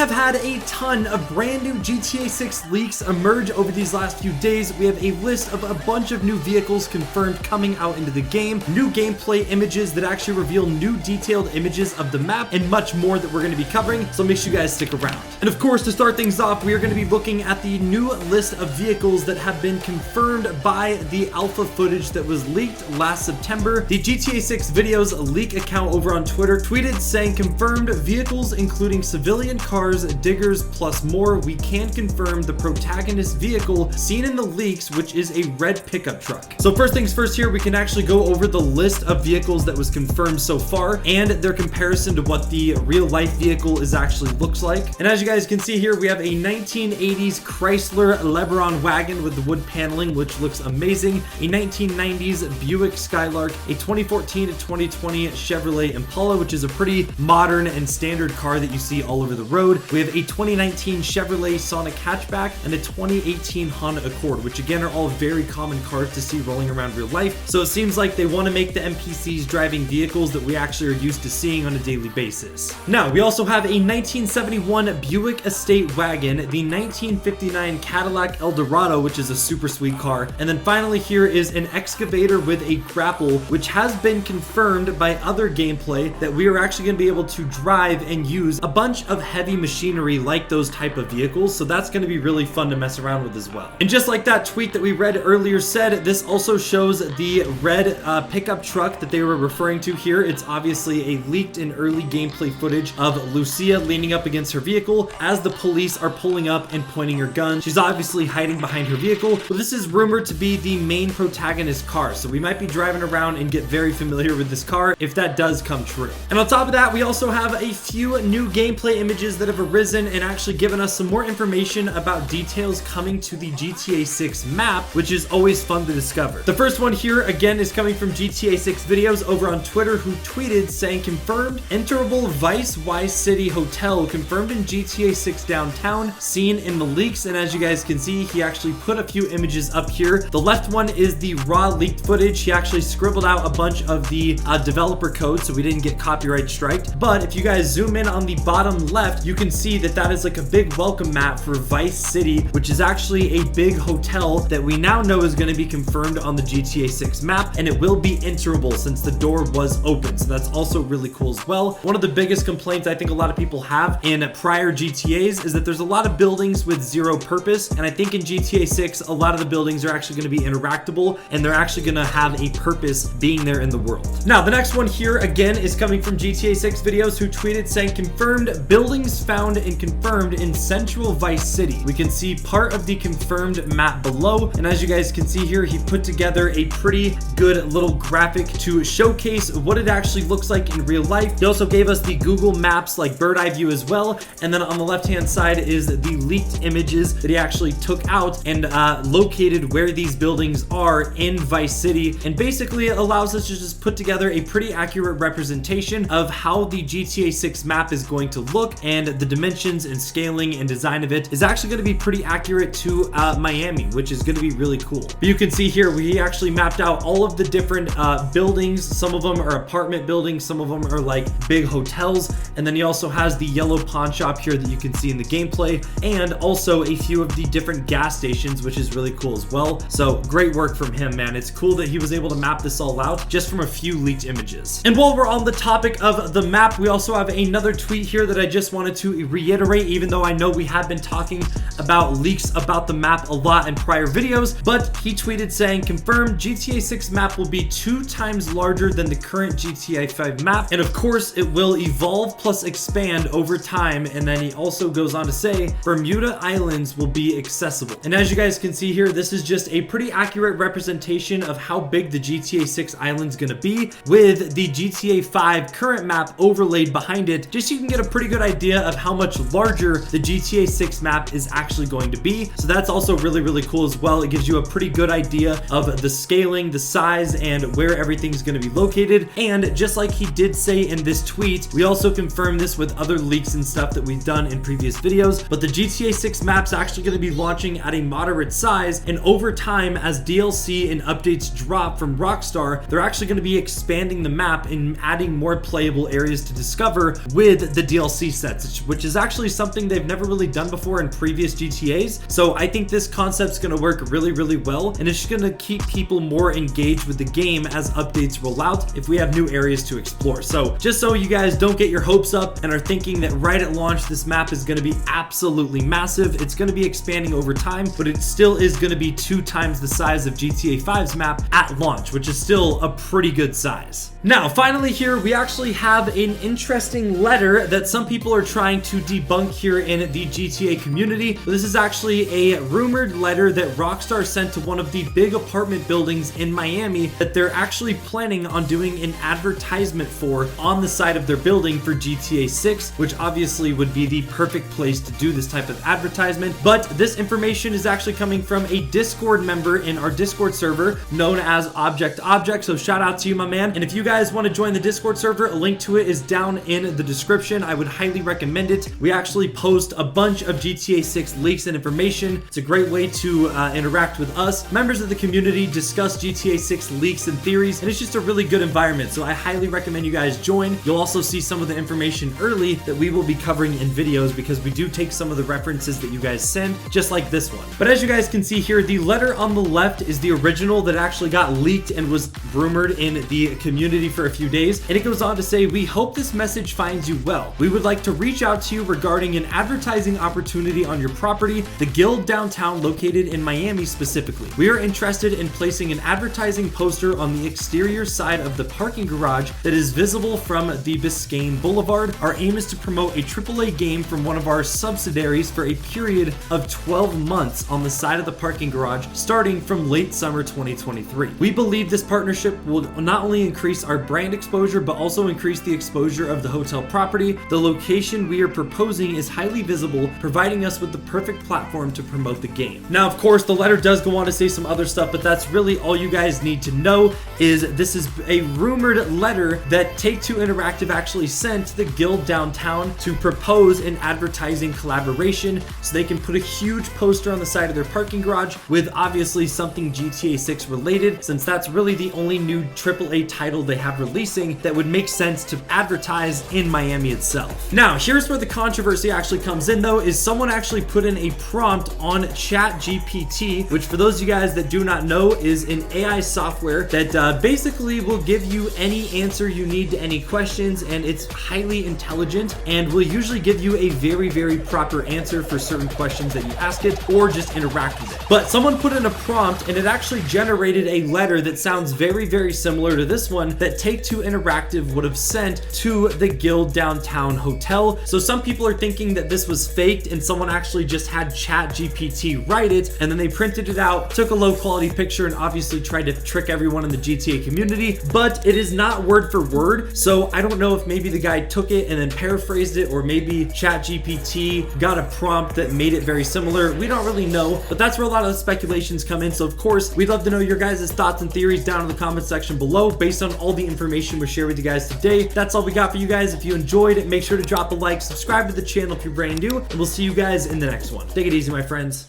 have had a ton of brand new GTA 6 leaks emerge over these last few days. We have a list of a bunch of new vehicles confirmed coming out into the game, new gameplay images that actually reveal new detailed images of the map, and much more that we're going to be covering, so make sure you guys stick around. And of course, to start things off, we are going to be looking at the new list of vehicles that have been confirmed by the alpha footage that was leaked last September. The GTA 6 videos leak account over on Twitter tweeted saying, confirmed vehicles including civilian cars, diggers, plus more. We can confirm the protagonist vehicle seen in the leaks, which is a red pickup truck. So first things first here, we can actually go over the list of vehicles that was confirmed so far and their comparison to what the real life vehicle is actually looks like. And as you guys can see here, we have a 1980s Chrysler LeBaron wagon with the wood paneling, which looks amazing, a 1990s Buick Skylark, a 2014 to 2020 Chevrolet Impala, which is a pretty modern and standard car that you see all over the road. We have a 2019 Chevrolet Sonic hatchback and a 2018 Honda Accord, which again are all very common cars to see rolling around real life. So it seems like they want to make the NPCs driving vehicles that we actually are used to seeing on a daily basis. Now, we also have a 1971 Buick Estate wagon, the 1959 Cadillac Eldorado, which is a super sweet car. And then finally here is an excavator with a grapple, which has been confirmed by other gameplay that we are actually going to be able to drive and use a bunch of heavy machinery like those type of vehicles. So that's going to be really fun to mess around with as well. And just like that tweet that we read earlier said, this also shows the red pickup truck that they were referring to here. It's obviously a leaked and early gameplay footage of Lucia leaning up against her vehicle as the police are pulling up and pointing her gun. She's obviously hiding behind her vehicle, but this is rumored to be the main protagonist car. So we might be driving around and get very familiar with this car if that does come true. And on top of that, we also have a few new gameplay images that have arisen and actually given us some more information about details coming to the GTA 6 map, which is always fun to discover. The first one here again is coming from GTA 6 videos over on Twitter, who tweeted saying, confirmed enterable Vice City Hotel confirmed in GTA 6 downtown, seen in the leaks. And as you guys can see, he actually put a few images up here. The left one is the raw leaked footage. He actually scribbled out a bunch of the developer code so we didn't get copyright striked. But if you guys zoom in on the bottom left, you can see that that is like a big welcome mat for Vice City, which is actually a big hotel that we now know is going to be confirmed on the GTA 6 map, and it will be enterable since the door was open. So that's also really cool as well. One of the biggest complaints I think a lot of people have in prior GTAs is that there's a lot of buildings with zero purpose, and I think in GTA 6 a lot of the buildings are actually going to be interactable and they're actually going to have a purpose being there in the world. Now the next one here again is coming from GTA 6 videos, who tweeted saying, confirmed buildings found and confirmed in central Vice City. We can see part of the confirmed map below, and as you guys can see here, he put together a pretty good little graphic to showcase what it actually looks like in real life. He also gave us the Google Maps like bird eye view as well, and then on the left hand side is the leaked images that he actually took out and located where these buildings are in Vice City, and basically allows us to just put together a pretty accurate representation of how the GTA 6 map is going to look, and the dimensions and scaling and design of it is actually going to be pretty accurate to Miami, which is going to be really cool. But you can see here we actually mapped out all of the different buildings. Some of them are apartment buildings, some of them are like big hotels, and then he also has the yellow pawn shop here that you can see in the gameplay, and also a few of the different gas stations, which is really cool as well. So great work from him, man. It's cool that he was able to map this all out just from a few leaked images. And while we're on the topic of the map, we also have another tweet here that I just wanted to reiterate, even though I know we have been talking about leaks about the map a lot in prior videos, but he tweeted saying, confirmed GTA 6 map will be 2 times larger than the current GTA 5 map, and of course it will evolve plus expand over time. And then he also goes on to say Bermuda Islands will be accessible. And as you guys can see here, this is just a pretty accurate representation of how big the GTA 6 island's gonna be, with the GTA 5 current map overlaid behind it, just so you can get a pretty good idea of how much larger the GTA 6 map is actually going to be. So that's also really, really cool as well. It gives you a pretty good idea of the scaling, the size, and where everything's going to be located. And just like he did say in this tweet, we also confirmed this with other leaks and stuff that we've done in previous videos, but the GTA 6 map's actually going to be launching at a moderate size, and over time as DLC and updates drop from Rockstar, they're actually going to be expanding the map and adding more playable areas to discover with the DLC sets, which is actually something they've never really done before in previous GTAs. So I think this concept's gonna work really, really well, and it's gonna keep people more engaged with the game as updates roll out if we have new areas to explore. So just so you guys don't get your hopes up and are thinking that right at launch this map is gonna be absolutely massive, it's gonna be expanding over time, but it still is gonna be 2 times the size of GTA 5's map at launch, which is still a pretty good size. Now, finally here, we actually have an interesting letter that some people are trying to debunk here in the GTA community. This is actually a rumored letter that Rockstar sent to one of the big apartment buildings in Miami that they're actually planning on doing an advertisement for on the side of their building for GTA 6, which obviously would be the perfect place to do this type of advertisement. But this information is actually coming from a Discord member in our Discord server known as Object. So shout out to you, my man. And if you guys want to join the Discord server, a link to it is down in the description. I would highly recommend it. We actually post a bunch of GTA 6 leaks and information. It's a great way to interact with us. Members of the community discuss GTA 6 leaks and theories, and it's just a really good environment. So I highly recommend you guys join. You'll also see some of the information early that we will be covering in videos because we do take some of the references that you guys send, just like this one. But as you guys can see here, the letter on the left is the original that actually got leaked and was rumored in the community for a few days. And it goes on to say, "We hope this message finds you well. We would like to reach out to you regarding an advertising opportunity on your property, the Guild downtown located in Miami specifically. We are interested in placing an advertising poster on the exterior side of the parking garage that is visible from the Biscayne Boulevard. Our aim is to promote a AAA game from one of our subsidiaries for a period of 12 months on the side of the parking garage starting from late summer 2023. We believe this partnership will not only increase our brand exposure but also increase the exposure of the hotel property. The location we are proposing is highly visible, providing us with the perfect platform to promote the game." Now, of course, the letter does go on to say some other stuff, but that's really all you guys need to know. Is this is a rumored letter that Take-Two Interactive actually sent to the Guild downtown to propose an advertising collaboration so they can put a huge poster on the side of their parking garage with obviously something GTA 6 related, since that's really the only new AAA title they have releasing that would make sense to advertise in Miami itself. Now, here's where the controversy actually comes in though, is someone actually put in a prompt on ChatGPT, which for those of you guys that do not know is an AI software that basically will give you any answer you need to any questions, and it's highly intelligent and will usually give you a very, very proper answer for certain questions that you ask it or just interact with it. But someone put in a prompt and it actually generated a letter that sounds very, very similar to this one that Take-Two Interactive would have sent to the Guild downtown hotel. So some people are thinking that this was faked and someone actually just had ChatGPT write it and then they printed it out, took a low quality picture, and obviously tried to trick everyone in the GTA community, but it is not word for word. So I don't know if maybe the guy took it and then paraphrased it, or maybe ChatGPT got a prompt that made it very similar. We don't really know, but that's where a lot of the speculations come in. So of course, we'd love to know your guys' thoughts and theories down in the comment section below based on all the information we share with you guys today. That's all we got for you guys. If you enjoyed, make sure to drop a like, subscribe to the channel if you're brand new, and we'll see you guys in the next one. Take it easy, my friends.